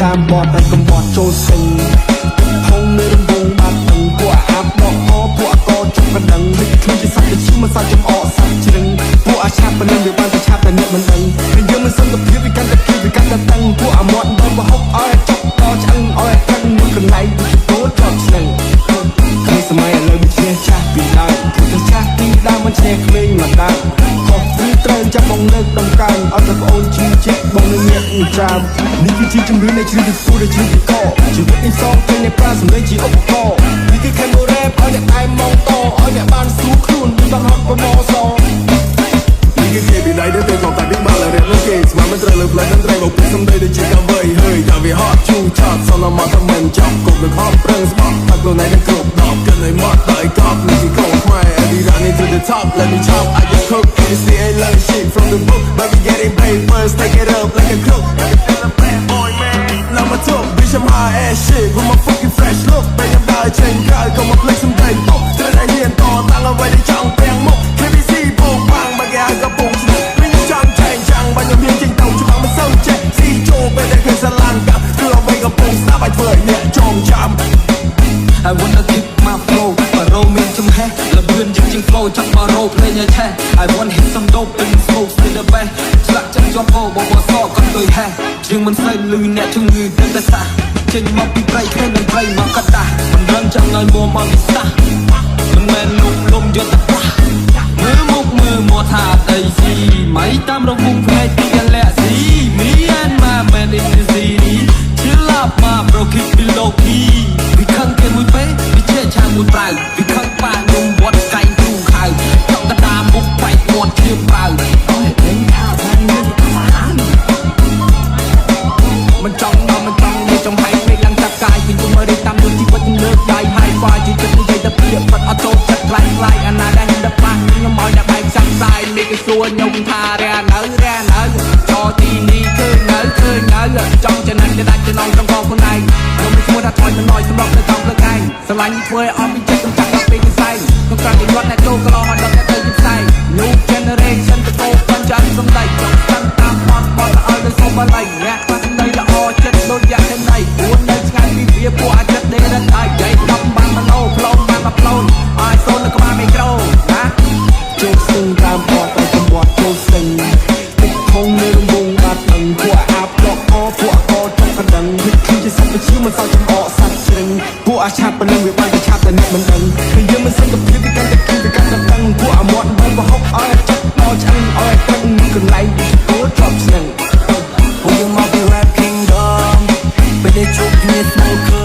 តាមបត់តែកំបត់ចូលសិញហងនៅរំវងបាត់នឹងពួកអាប់ដកអពួកកជុំកណ្ដឹងនេះខ្លួនជាសាច់ឈឺមិនសាច់ចំអកសាច់ជ្រឹងពួកអាឆាប់ប៉ុណ្ណឹងវាបានតែឆាប់តែអ្នកមិនដឹងហើយយើងមិនសន្តិភាពវាកាន់តែគៀបវាកាន់តែតឹងពួកអាមាត់ដល់បហុកឲ្យចុកតឆ្អឹងឲ្យត្រឹងមួយកន្លែងទៅជាប់ស្នឹងគឺសម័យឥឡូវវាឈ្នះចាស់ពីដើមគឺចាស់ពីដើមមិនឈ្នះក្មេងមកដើមខុសឬត្រូវចាប់បងលើកដំកើងឲ្យតែប្អូនជឿចិត្តបងនឹងញាក់ចាំនេះគឺជាជំរឿននៃជ្រឹងពីពូដែលជ្រឹងពីកជីវិតនេះសងពេញនៃប្រាសម្លេងជាឧបករណ៍នេះគឺខេមរ៉េបឲ្យអ្នកតែមកតឲ្យអ្នកបានស្រួលខ្លួនមិនបានហត់ប្រមោសនេះគឺគេពីដៃទៅទៅក្នុងតែពីបាល់រៀបនឹងគេស្មានមិនត្រូវលើផ្លូវនឹងត្រូវមកពីសំដីដូចជាកាវៃហើយតែវាហត់ជូរឆាប់សន្លមកតែមិនចាប់គប់នឹងហត់ប្រឹងស្បត់ថាខ្លួនឯងនឹងគ្រប់ដបកិនឲ្យមកតែកប់នេះគឺកូនខ្មែរ Every running to the top let me chop I just cook and see I learn shit from the book but we getting paid first take it up like a crook feel a bad boy man now my top bitch I'm high ass shit with my fucking fresh look bang I'm die chain guy come on play some day book ត្រូវតែហ៊ានតតាំងអ្វីដែលចង់ទាំងមុខ KBC ពងបាំងមកគេឲ្យកំពុងឆ្លុះវិញចង់ចែងចាំងបាញ់ខ្ញុំមានចេញទៅច្បាស់មិនសូវចេះស៊ីចូលពេលដែលគេស្រឡាញ់កាគឺអ្វីកំពុងស្ដាប់ឲ្យធ្វើឲ្យអ្នកចងចាំ I wanna keep my flow បារោមានចំហេះលបឿនជាង flow ចង់បារោភ្លេងឲ្យឆេះ I want hit some dope and smoke still the best ឆ្លាក់ចាំជាប់ពោបបសក៏ដូចហេះជាងមិនសូវលឺអ្នកជំងឺទឹកតែសះចេញមកពីព្រៃខ្លួននឹងព្រៃមកកតាមិនដឹងចង់ឲ្យមួមកវិសាមិនមែនលំយកតែផ្លាស់មើលមុខមើលមកថាអីស៊ីមិនតាមរង្វង់ភ្នែកពីកលាក់ស៊ីមានមកមែនអ៊ីនស៊ីជិលប់មកប្រូគីពីឡូគីវាខឹងគេមួយពេវាជាឆាមួយប្រៅវាខឹងប៉ាខ្ញុំវត្តកែងគ្រូខៅចង់កតាមុខបែកមាត់ឈាមប្រៅអស់ឯងថាបានមានខ្លាំងមិនចង់ដល់មិនចង់នេះចំហៃពេកឡើងចាប់កាយពីគុំមើលតាមដូចជីវិតលើកដៃហើយខ្វាយជីវិតនិយាយតែព្រាបបាត់អត់ចូលចិត្តខ្លាំងអាណាដែលដល់ប៉ះខ្ញុំឲ្យតែបែកសាក់សាយនេះគេសួរខ្ញុំថារ៉ានៅចោទីនេះឃើញនៅចង់ចំណេញទៅដាច់ចំណងចង់កខ្លួនឯងខ្ញុំមិនឈ្មោះថាថយទៅណយសម្រាប់នៅតាមលើកឯងស្រឡាញ់ធ្វើឲ្យអស់ពីចិត្តកំចាត់ដល់ពេលពិស័យក្នុងក្រៅទីគាត់អ្នកចូលកន្លងឲ្យដល់ទៅជាផ្សាយ New generation ទៅកោបញ្ចាំសំដីចង់ស្ដាប់តាមបត់ឲ្យទៅសុំបល័យអ្នកខ្លះសំដីល្អចិត្តដូចយ៉ាងទេណៃពួននៅឆ្ងាយពីវាពួកអាចចិត្តដេរ៉ាត់ឲ្យចៃដំបានមណោផ្លូវបានមកផ្លូវឲ្យសូននៅក្បាលមីក្រូណាចូលស្ទឹងតាមបត់ទៅកំបត់ចូលស្ទឹងទឹកខងនៅរំវងបាត់នឹងពួកអាប់ដកអពួកកចង់កណ្ដឹងនេះគឺជាសត្វជាមិនសោះចំអកសាច់ជ្រឹងពួកអាឆាប់ប៉ុណ្ណឹងវាបានតែឆាប់តែអ្នកមិនដឹងគឺយើងមិនសន្តិភាពវាកាន់តែគៀបវាកាន់តែតឹងពួកអាមាត់ដល់បហុកឲ្យចុកដល់ឆ្អឹងឲ្យត្រឹងមួយកន្លែងទៅជាប់ស្នឹងពួកយើងមកពី rap kingdom ពេលដែលជួបគ្នាស្នូល